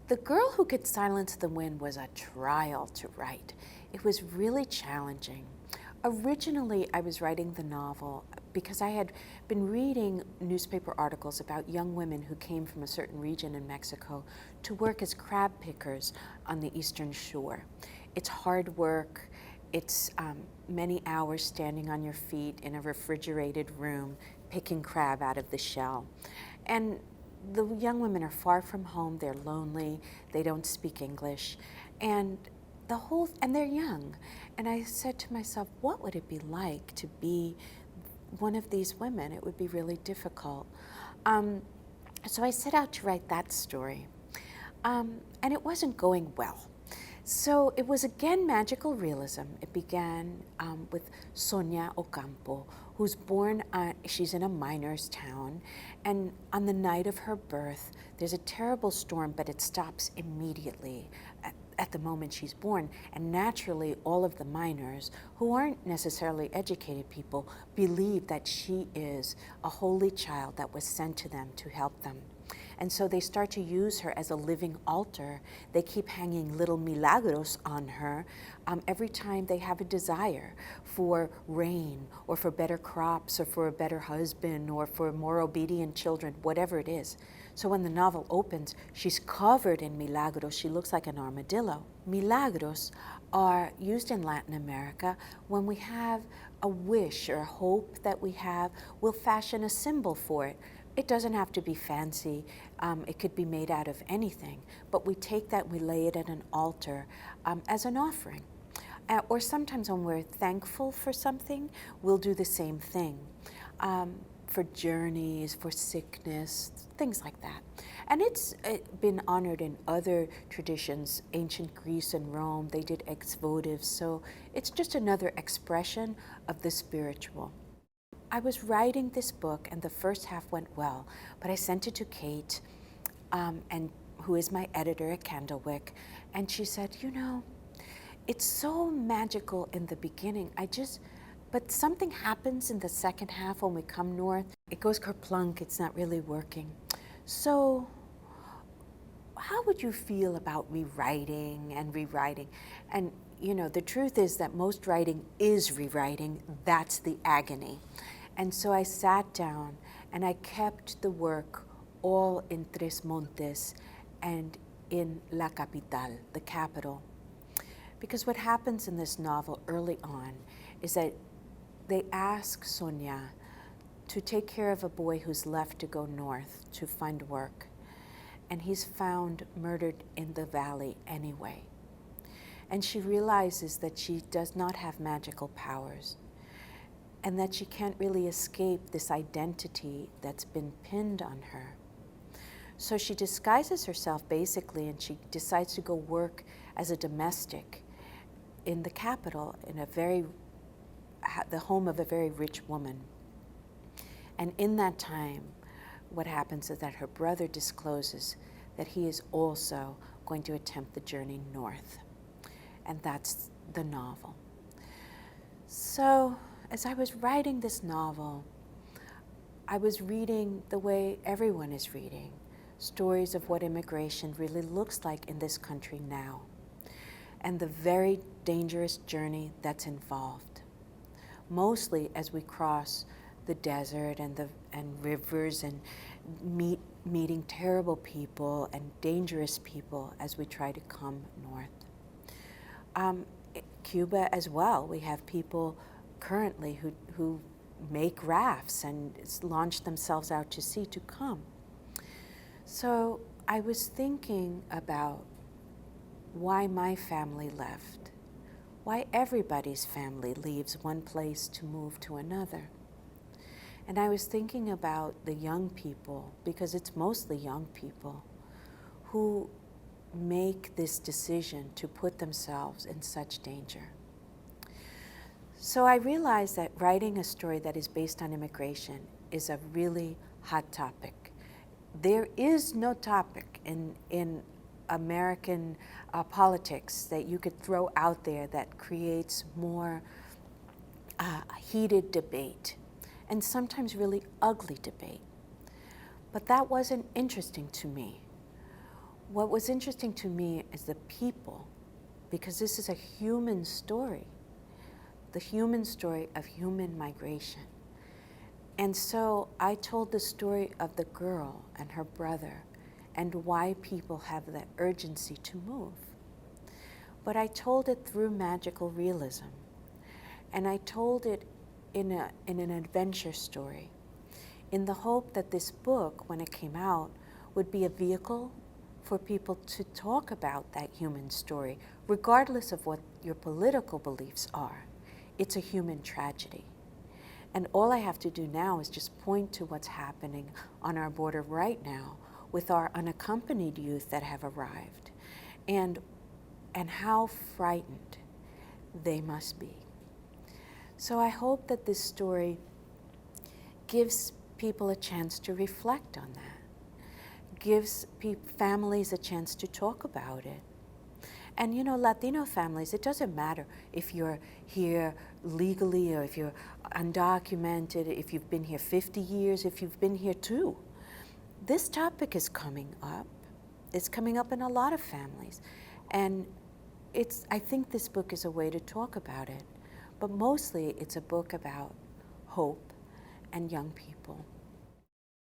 The Girl Who Could Silence the Wind was a trial to write. It was really challenging. Originally, I was writing the novel because I had been reading newspaper articles about young women who came from a certain region in Mexico to work as crab pickers on the eastern shore. It's hard work. It's many hours standing on your feet in a refrigerated room, picking crab out of the shell. And the young women are far from home, they're lonely, they don't speak English, and they're young. And I said to myself, what would it be like to be one of these women? It would be really difficult. So I set out to write that story. And it wasn't going well. So it was again magical realism. It began with Sonia Ocampo, who's born, she's in a miner's town, and on the night of her birth, there's a terrible storm, but it stops immediately at the moment she's born. And naturally, all of the miners, who aren't necessarily educated people, believe that she is a holy child that was sent to them to help them. And so they start to use her as a living altar. They keep hanging little milagros on her every time they have a desire for rain or for better crops or for a better husband or for more obedient children, whatever it is. So when the novel opens, she's covered in milagros. She looks like an armadillo. Milagros are used in Latin America when we have a wish or a hope that we have. We'll fashion a symbol for it. It doesn't have to be fancy. It could be made out of anything. But we take that, we lay it at an altar as an offering. Or sometimes when we're thankful for something, we'll do the same thing. For journeys, for sickness, things like that. And it's been honored in other traditions, ancient Greece and Rome. They did ex votives. So it's just another expression of the spiritual. I was writing this book, and the first half went well, but I sent it to Kate, and who is my editor at Candlewick, and she said, you know, it's so magical in the beginning. But something happens in the second half when we come north. It goes kerplunk, it's not really working. So how would you feel about rewriting and rewriting? And you know, the truth is that most writing is rewriting. That's the agony. And so I sat down and I kept the work all in Tres Montes and in La Capital, the capital. Because what happens in this novel early on is that they ask Sonia to take care of a boy who's left to go north to find work. And he's found murdered in the valley anyway. And she realizes that she does not have magical powers and that she can't really escape this identity that's been pinned on her. So she disguises herself basically, and she decides to go work as a domestic in the capital, in the home of a very rich woman. And in that time, what happens is that her brother discloses that he is also going to attempt the journey north. And that's the novel. So as I was writing this novel, I was reading the way everyone is reading, stories of what immigration really looks like in this country now, and the very dangerous journey that's involved. Mostly as we cross the desert and rivers and meeting terrible people and dangerous people as we try to come north. Cuba as well, we have people currently who make rafts and launch themselves out to sea to come. So I was thinking about why my family left, why everybody's family leaves one place to move to another. And I was thinking about the young people, because it's mostly young people, who make this decision to put themselves in such danger. So I realized that writing a story that is based on immigration is a really hot topic. There is no topic in American politics that you could throw out there that creates more heated debate, and sometimes really ugly debate. But that wasn't interesting to me. What was interesting to me is the people, because this is a human story, the human story of human migration. And so I told the story of the girl and her brother and why people have the urgency to move. But I told it through magical realism. And I told it in an adventure story, in the hope that this book, when it came out, would be a vehicle for people to talk about that human story, regardless of what your political beliefs are. It's a human tragedy. And all I have to do now is just point to what's happening on our border right now with our unaccompanied youth that have arrived, and how frightened they must be. So I hope that this story gives people a chance to reflect on that, gives families a chance to talk about it. And you know, Latino families, it doesn't matter if you're here legally or if you're undocumented, if you've been here 50 years, if you've been here too. This topic is coming up. It's coming up in a lot of families. And I think this book is a way to talk about it. But mostly it's a book about hope and young people.